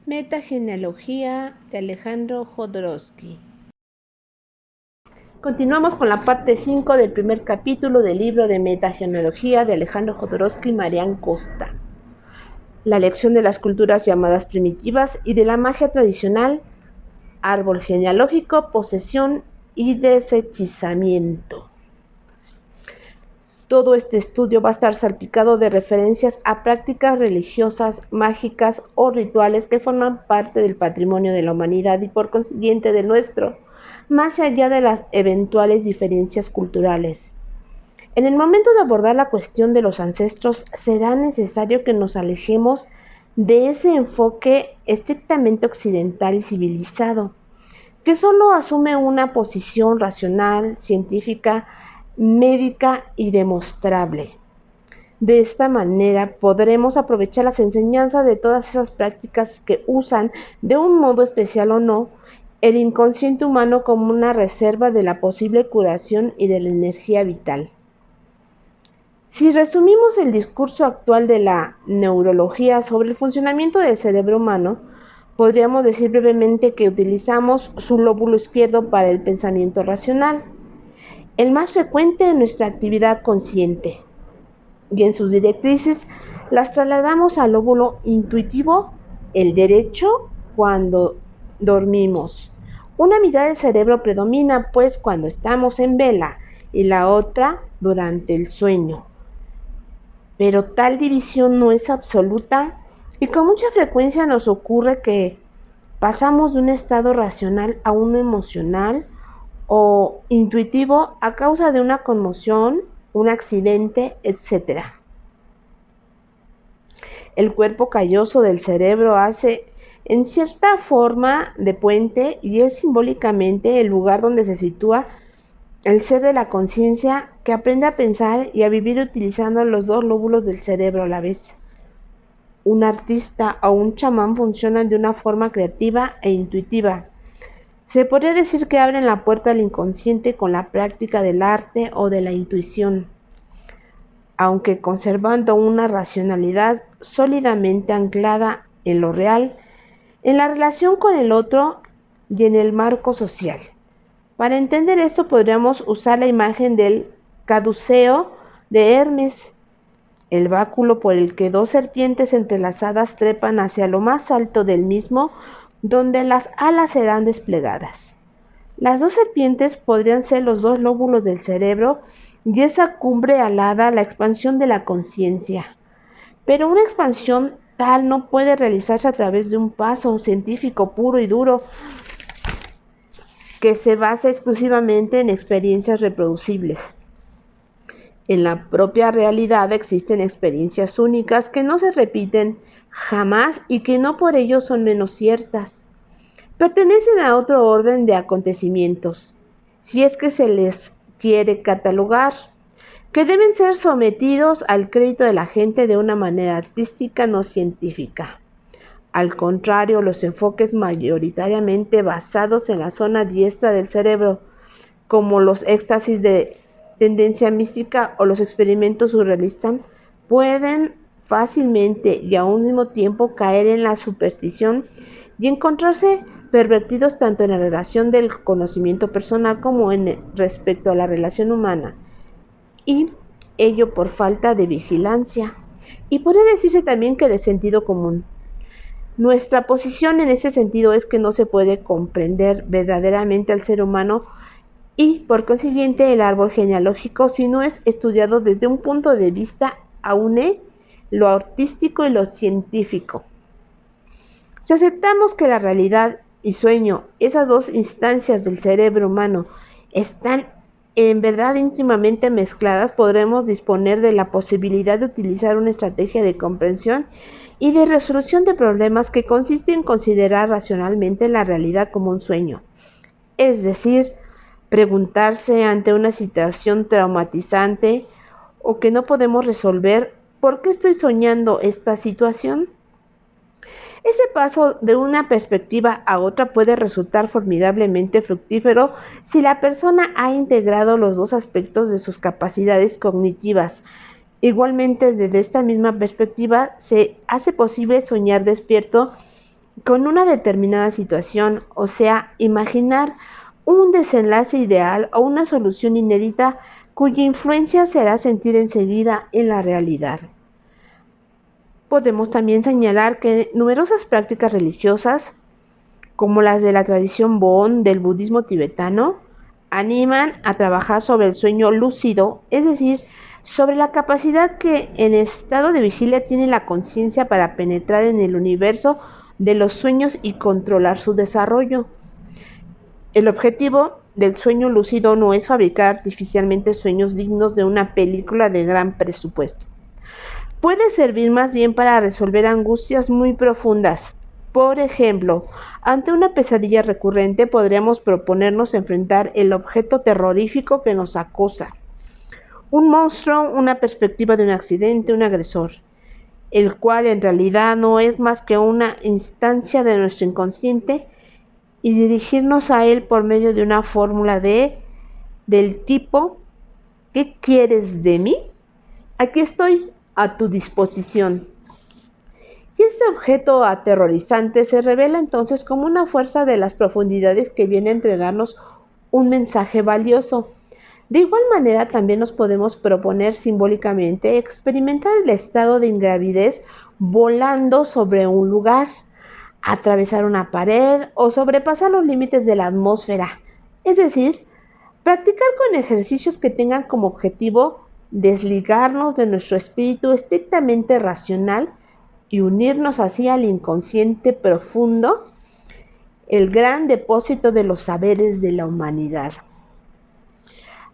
Metagenealogía de Alejandro Jodorowsky. Continuamos con la parte 5 del primer capítulo del libro de Metagenealogía de Alejandro Jodorowsky y Marián Costa. La lección de las culturas llamadas primitivas y de la magia tradicional, árbol genealógico, posesión y desechizamiento. Todo este estudio va a estar salpicado de referencias a prácticas religiosas, mágicas o rituales que forman parte del patrimonio de la humanidad y por consiguiente del nuestro, más allá de las eventuales diferencias culturales. En el momento de abordar la cuestión de los ancestros, será necesario que nos alejemos de ese enfoque estrictamente occidental y civilizado, que solo asume una posición racional, científica, médica y demostrable. De esta manera podremos aprovechar las enseñanzas de todas esas prácticas que usan, de un modo especial o no, el inconsciente humano como una reserva de la posible curación y de la energía vital. Si resumimos el discurso actual de la neurología sobre el funcionamiento del cerebro humano, podríamos decir brevemente que utilizamos su lóbulo izquierdo para el pensamiento racional, el más frecuente en nuestra actividad consciente, y en sus directrices las trasladamos al lóbulo intuitivo, el derecho, cuando dormimos. Una mitad del cerebro predomina, pues, cuando estamos en vela y la otra durante el sueño. Pero tal división no es absoluta y con mucha frecuencia nos ocurre que pasamos de un estado racional a uno emocional o intuitivo a causa de una conmoción, un accidente, etc. El cuerpo calloso del cerebro hace en cierta forma de puente y es simbólicamente el lugar donde se sitúa el ser de la conciencia que aprende a pensar y a vivir utilizando los dos lóbulos del cerebro a la vez. Un artista o un chamán funcionan de una forma creativa e intuitiva. Se podría decir que abren la puerta al inconsciente con la práctica del arte o de la intuición, aunque conservando una racionalidad sólidamente anclada en lo real, en la relación con el otro y en el marco social. Para entender esto podríamos usar la imagen del caduceo de Hermes, el báculo por el que dos serpientes entrelazadas trepan hacia lo más alto del mismo, donde las alas serán desplegadas. Las dos serpientes podrían ser los dos lóbulos del cerebro y esa cumbre alada la expansión de la conciencia. Pero una expansión tal no puede realizarse a través de un paso científico puro y duro que se basa exclusivamente en experiencias reproducibles. En la propia realidad existen experiencias únicas que no se repiten jamás y que no por ello son menos ciertas. Pertenecen a otro orden de acontecimientos, si es que se les quiere catalogar, que deben ser sometidos al crédito de la gente de una manera artística, no científica. Al contrario, los enfoques mayoritariamente basados en la zona diestra del cerebro, como los éxtasis de tendencia mística o los experimentos surrealistas, pueden fácilmente y a un mismo tiempo caer en la superstición y encontrarse pervertidos tanto en la relación del conocimiento personal como en respecto a la relación humana, y ello por falta de vigilancia, y podría decirse también que de sentido común. Nuestra posición en ese sentido es que no se puede comprender verdaderamente al ser humano y, por consiguiente, el árbol genealógico si no es estudiado desde un punto de vista aúne lo artístico y lo científico. Si aceptamos que la realidad y sueño, esas dos instancias del cerebro humano, están en verdad íntimamente mezcladas, podremos disponer de la posibilidad de utilizar una estrategia de comprensión y de resolución de problemas que consiste en considerar racionalmente la realidad como un sueño. Es decir, preguntarse ante una situación traumatizante o que no podemos resolver, ¿por qué estoy soñando esta situación? Ese paso de una perspectiva a otra puede resultar formidablemente fructífero si la persona ha integrado los dos aspectos de sus capacidades cognitivas. Igualmente, desde esta misma perspectiva, se hace posible soñar despierto con una determinada situación, o sea, imaginar un desenlace ideal o una solución inédita cuya influencia se hará sentir enseguida en la realidad. Podemos también señalar que numerosas prácticas religiosas, como las de la tradición Bon del budismo tibetano, animan a trabajar sobre el sueño lúcido, es decir, sobre la capacidad que en estado de vigilia tiene la conciencia para penetrar en el universo de los sueños y controlar su desarrollo. El objetivo del sueño lúcido no es fabricar artificialmente sueños dignos de una película de gran presupuesto. Puede servir más bien para resolver angustias muy profundas. Por ejemplo, ante una pesadilla recurrente podríamos proponernos enfrentar el objeto terrorífico que nos acosa. Un monstruo, una perspectiva de un accidente, un agresor, el cual en realidad no es más que una instancia de nuestro inconsciente, y dirigirnos a él por medio de una fórmula del tipo: ¿qué quieres de mí? Aquí estoy, a tu disposición. Y este objeto aterrorizante se revela entonces como una fuerza de las profundidades que viene a entregarnos un mensaje valioso. De igual manera, también nos podemos proponer simbólicamente experimentar el estado de ingravidez volando sobre un lugar, atravesar una pared o sobrepasar los límites de la atmósfera. Es decir, practicar con ejercicios que tengan como objetivo desligarnos de nuestro espíritu estrictamente racional y unirnos así al inconsciente profundo, el gran depósito de los saberes de la humanidad.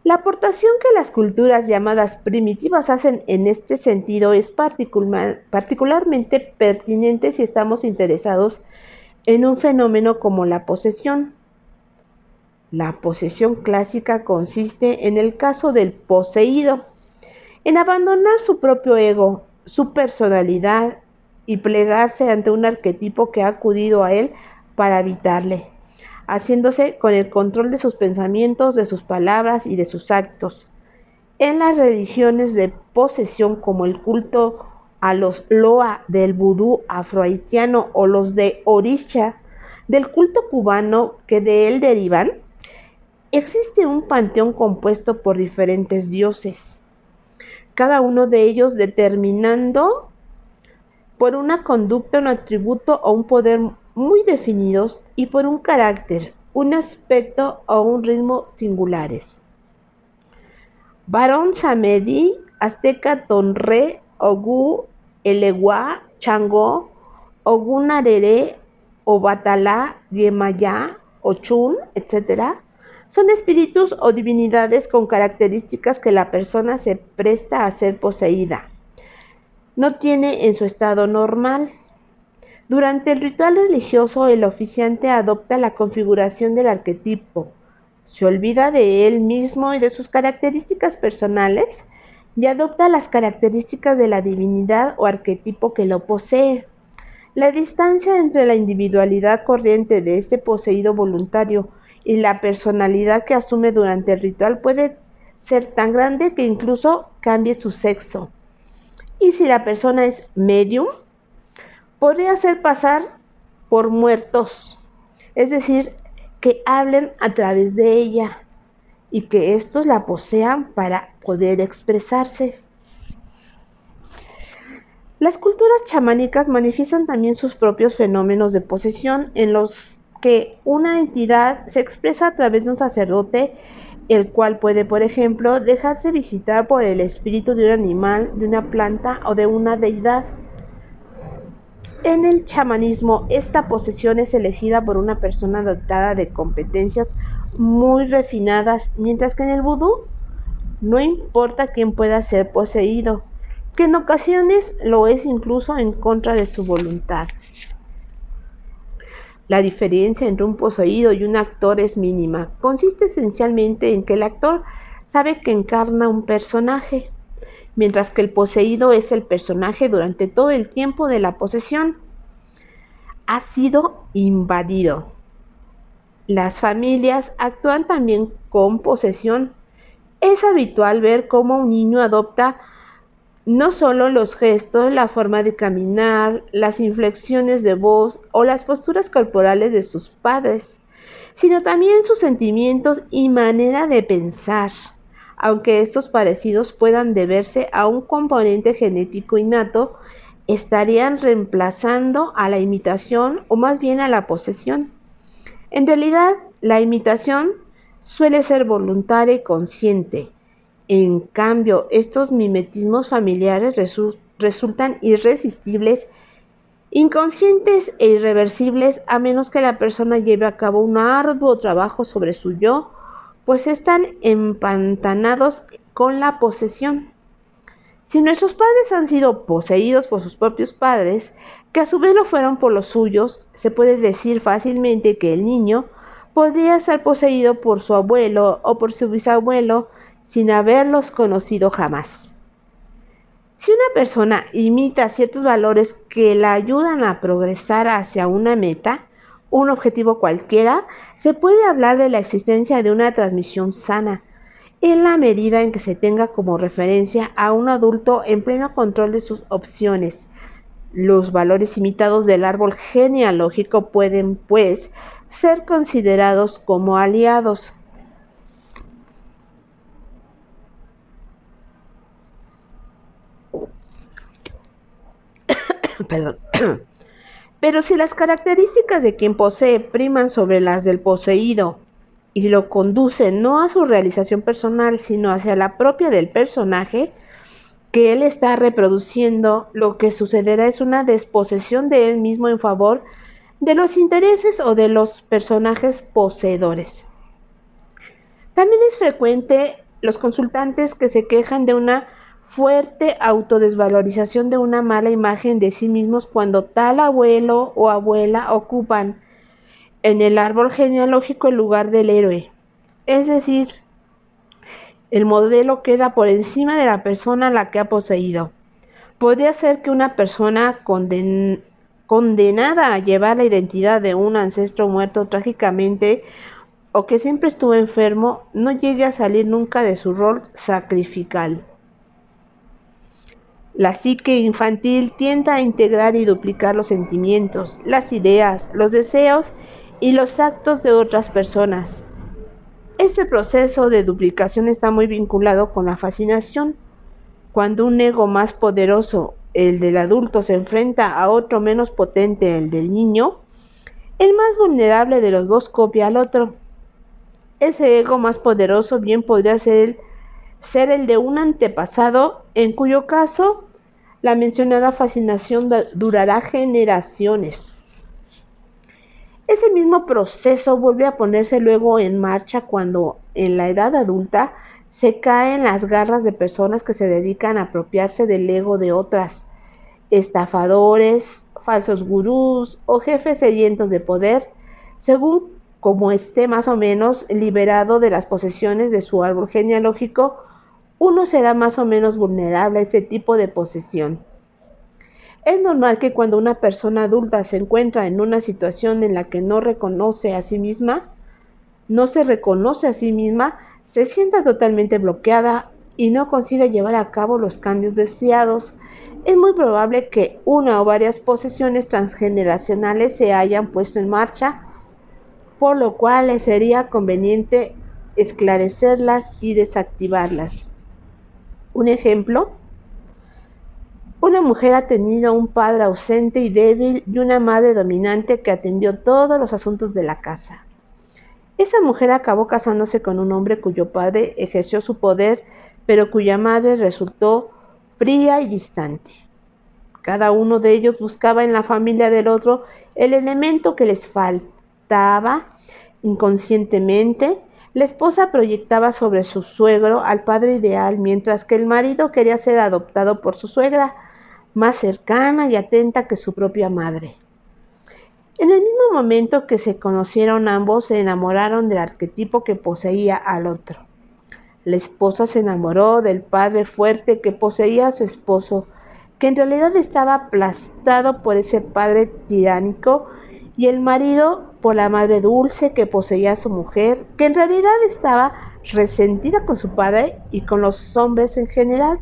La aportación que las culturas llamadas primitivas hacen en este sentido es particularmente pertinente si estamos interesados en un fenómeno como la posesión. La posesión clásica consiste, en el caso del poseído, en abandonar su propio ego, su personalidad y plegarse ante un arquetipo que ha acudido a él para habitarle, haciéndose con el control de sus pensamientos, de sus palabras y de sus actos. En las religiones de posesión, como el culto a los Loa del vudú afrohaitiano o los de Orisha del culto cubano que de él derivan, existe un panteón compuesto por diferentes dioses, cada uno de ellos determinando por una conducta, un atributo o un poder muy definidos y por un carácter, un aspecto o un ritmo singulares. Barón Samedi, Azteca Tonré, Ogú, Eleguá, Changó, Ogún Areré, Obatalá, Yemayá, Ochún, etc., son espíritus o divinidades con características que la persona se presta a ser poseída. No tiene en su estado normal. Durante el ritual religioso, el oficiante adopta la configuración del arquetipo, se olvida de él mismo y de sus características personales y adopta las características de la divinidad o arquetipo que lo posee. La distancia entre la individualidad corriente de este poseído voluntario y la personalidad que asume durante el ritual puede ser tan grande que incluso cambie su sexo. Y si la persona es medium, podría hacer pasar por muertos, es decir, que hablen a través de ella y que éstos la posean para poder expresarse. Las culturas chamánicas manifiestan también sus propios fenómenos de posesión en los que una entidad se expresa a través de un sacerdote, el cual puede, por ejemplo, dejarse visitar por el espíritu de un animal, de una planta o de una deidad. En el chamanismo, esta posesión es elegida por una persona dotada de competencias muy refinadas, mientras que en el vudú no importa quién pueda ser poseído, que en ocasiones lo es incluso en contra de su voluntad. La diferencia entre un poseído y un actor es mínima. Consiste esencialmente en que el actor sabe que encarna un personaje, mientras que el poseído es el personaje durante todo el tiempo de la posesión. Ha sido invadido. Las familias actúan también con posesión. Es habitual ver cómo un niño adopta No solo los gestos, la forma de caminar, las inflexiones de voz o las posturas corporales de sus padres, sino también sus sentimientos y manera de pensar, aunque estos parecidos puedan deberse a un componente genético innato, estarían reemplazando a la imitación o más bien a la posesión. En realidad, la imitación suele ser voluntaria y consciente. En cambio, estos mimetismos familiares resultan irresistibles, inconscientes e irreversibles a menos que la persona lleve a cabo un arduo trabajo sobre su yo, pues están empantanados con la posesión. Si nuestros padres han sido poseídos por sus propios padres, que a su vez lo fueron por los suyos, se puede decir fácilmente que el niño podría ser poseído por su abuelo o por su bisabuelo sin haberlos conocido jamás. Si una persona imita ciertos valores que la ayudan a progresar hacia una meta, un objetivo cualquiera, se puede hablar de la existencia de una transmisión sana, en la medida en que se tenga como referencia a un adulto en pleno control de sus opciones. Los valores imitados del árbol genealógico pueden, pues, ser considerados como aliados. Perdón. Pero si las características de quien posee priman sobre las del poseído y lo conducen no a su realización personal, sino hacia la propia del personaje que él está reproduciendo, lo que sucederá es una desposesión de él mismo en favor de los intereses o de los personajes poseedores. También es frecuente los consultantes que se quejan de una fuerte autodesvalorización, de una mala imagen de sí mismos cuando tal abuelo o abuela ocupan en el árbol genealógico el lugar del héroe. Es decir, el modelo queda por encima de la persona a la que ha poseído. Podría ser que una persona condenada a llevar la identidad de un ancestro muerto trágicamente o que siempre estuvo enfermo no llegue a salir nunca de su rol sacrificial. La psique infantil tiende a integrar y duplicar los sentimientos, las ideas, los deseos y los actos de otras personas. Este proceso de duplicación está muy vinculado con la fascinación. Cuando un ego más poderoso, el del adulto, se enfrenta a otro menos potente, el del niño, el más vulnerable de los dos copia al otro. Ese ego más poderoso bien podría ser el de un antepasado, en cuyo caso la mencionada fascinación durará generaciones. Ese mismo proceso vuelve a ponerse luego en marcha cuando en la edad adulta se cae en las garras de personas que se dedican a apropiarse del ego de otras, estafadores, falsos gurús o jefes sedientos de poder, según como esté más o menos liberado de las posesiones de su árbol genealógico, uno será más o menos vulnerable a este tipo de posesión. Es normal que cuando una persona adulta se encuentra en una situación en la que no se reconoce a sí misma, se sienta totalmente bloqueada y no consiga llevar a cabo los cambios deseados. Es muy probable que una o varias posesiones transgeneracionales se hayan puesto en marcha, por lo cual le sería conveniente esclarecerlas y desactivarlas. Un ejemplo: una mujer ha tenido un padre ausente y débil y una madre dominante que atendió todos los asuntos de la casa. Esa mujer acabó casándose con un hombre cuyo padre ejerció su poder, pero cuya madre resultó fría y distante. Cada uno de ellos buscaba en la familia del otro el elemento que les faltaba. Inconscientemente, la esposa proyectaba sobre su suegro al padre ideal, mientras que el marido quería ser adoptado por su suegra, más cercana y atenta que su propia madre. En el mismo momento que se conocieron, ambos se enamoraron del arquetipo que poseía al otro. La esposa se enamoró del padre fuerte que poseía a su esposo, que en realidad estaba aplastado por ese padre tiránico, y el marido por la madre dulce que poseía a su mujer, que en realidad estaba resentida con su padre y con los hombres en general.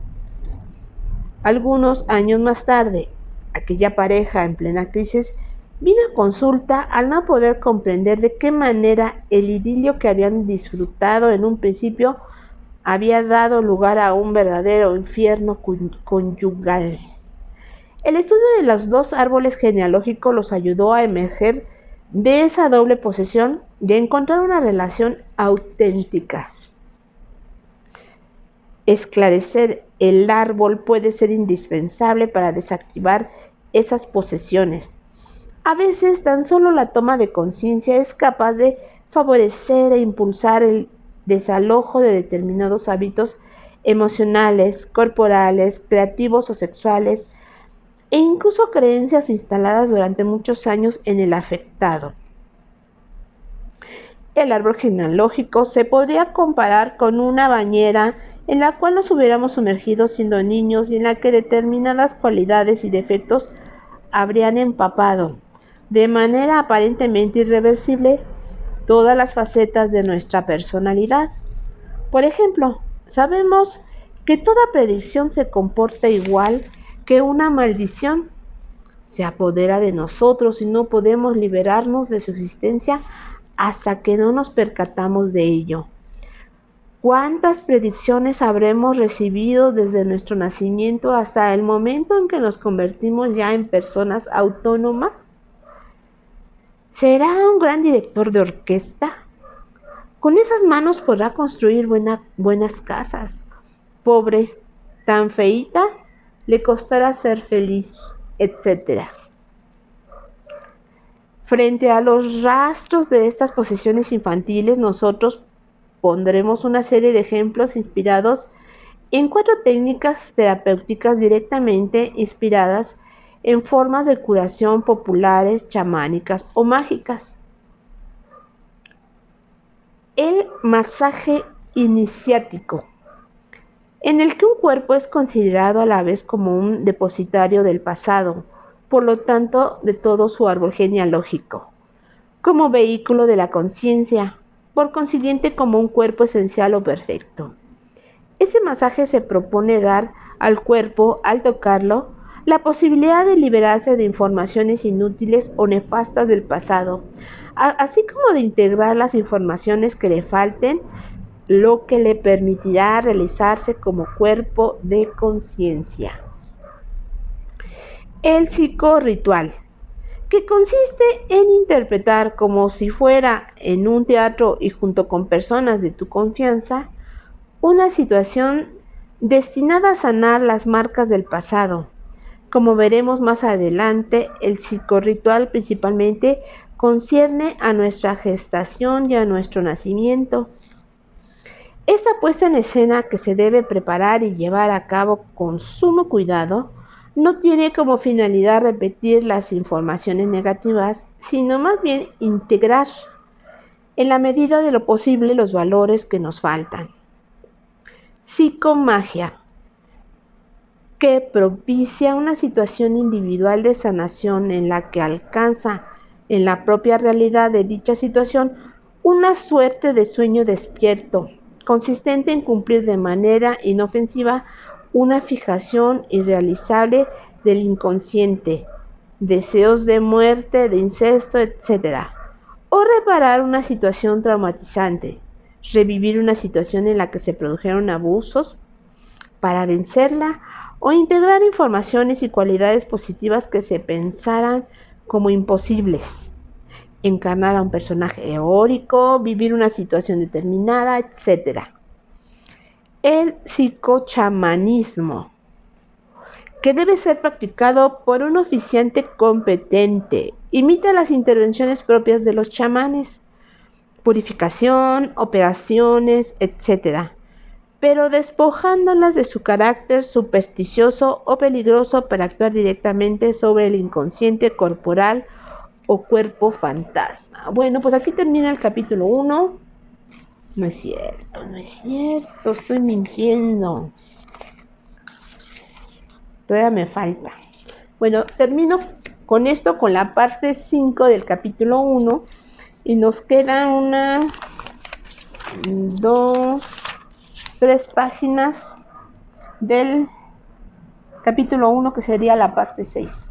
Algunos años más tarde, aquella pareja en plena crisis vino a consulta al no poder comprender de qué manera el idilio que habían disfrutado en un principio había dado lugar a un verdadero infierno conyugal. El estudio de los dos árboles genealógicos los ayudó a emerger de esa doble posesión y a encontrar una relación auténtica. Esclarecer el árbol puede ser indispensable para desactivar esas posesiones. A veces tan solo la toma de conciencia es capaz de favorecer e impulsar el desalojo de determinados hábitos emocionales, corporales, creativos o sexuales, e incluso creencias instaladas durante muchos años en el afectado. El árbol genealógico se podría comparar con una bañera en la cual nos hubiéramos sumergido siendo niños y en la que determinadas cualidades y defectos habrían empapado, de manera aparentemente irreversible, todas las facetas de nuestra personalidad. Por ejemplo, sabemos que toda predicción se comporta igual que una maldición. Se apodera de nosotros y no podemos liberarnos de su existencia hasta que no nos percatamos de ello. ¿Cuántas predicciones habremos recibido desde nuestro nacimiento hasta el momento en que nos convertimos ya en personas autónomas? ¿Será un gran director de orquesta? Con esas manos podrá construir buenas casas. Pobre, tan feíta, le costará ser feliz, etc. Frente a los rastros de estas posesiones infantiles, nosotros pondremos una serie de ejemplos inspirados en 4 técnicas terapéuticas directamente inspiradas en formas de curación populares, chamánicas o mágicas. El masaje iniciático, en el que un cuerpo es considerado a la vez como un depositario del pasado, por lo tanto de todo su árbol genealógico, como vehículo de la conciencia, por consiguiente como un cuerpo esencial o perfecto. Este masaje se propone dar al cuerpo, al tocarlo, la posibilidad de liberarse de informaciones inútiles o nefastas del pasado, así como de integrar las informaciones que le falten, lo que le permitirá realizarse como cuerpo de conciencia. El psicorritual, que consiste en interpretar como si fuera en un teatro y junto con personas de tu confianza, una situación destinada a sanar las marcas del pasado. Como veremos más adelante, el psicorritual principalmente concierne a nuestra gestación y a nuestro nacimiento. Esta puesta en escena, que se debe preparar y llevar a cabo con sumo cuidado, no tiene como finalidad repetir las informaciones negativas, sino más bien integrar, en la medida de lo posible, los valores que nos faltan. Psicomagia, que propicia una situación individual de sanación en la que alcanza en la propia realidad de dicha situación una suerte de sueño despierto, consistente en cumplir de manera inofensiva una fijación irrealizable del inconsciente, deseos de muerte, de incesto, etc. O reparar una situación traumatizante, revivir una situación en la que se produjeron abusos para vencerla, o integrar informaciones y cualidades positivas que se pensaran como imposibles. Encarnar a un personaje eórico, vivir una situación determinada, etc. El psicochamanismo, que debe ser practicado por un oficiante competente, imita las intervenciones propias de los chamanes, purificación, operaciones, etc., pero despojándolas de su carácter supersticioso o peligroso para actuar directamente sobre el inconsciente corporal o cuerpo fantasma. Bueno, pues aquí termina el capítulo 1. No es cierto, estoy mintiendo. Todavía me falta. Bueno, termino con esto, con la parte 5 del capítulo 1, y nos quedan 3 páginas del capítulo 1, que sería la parte 6.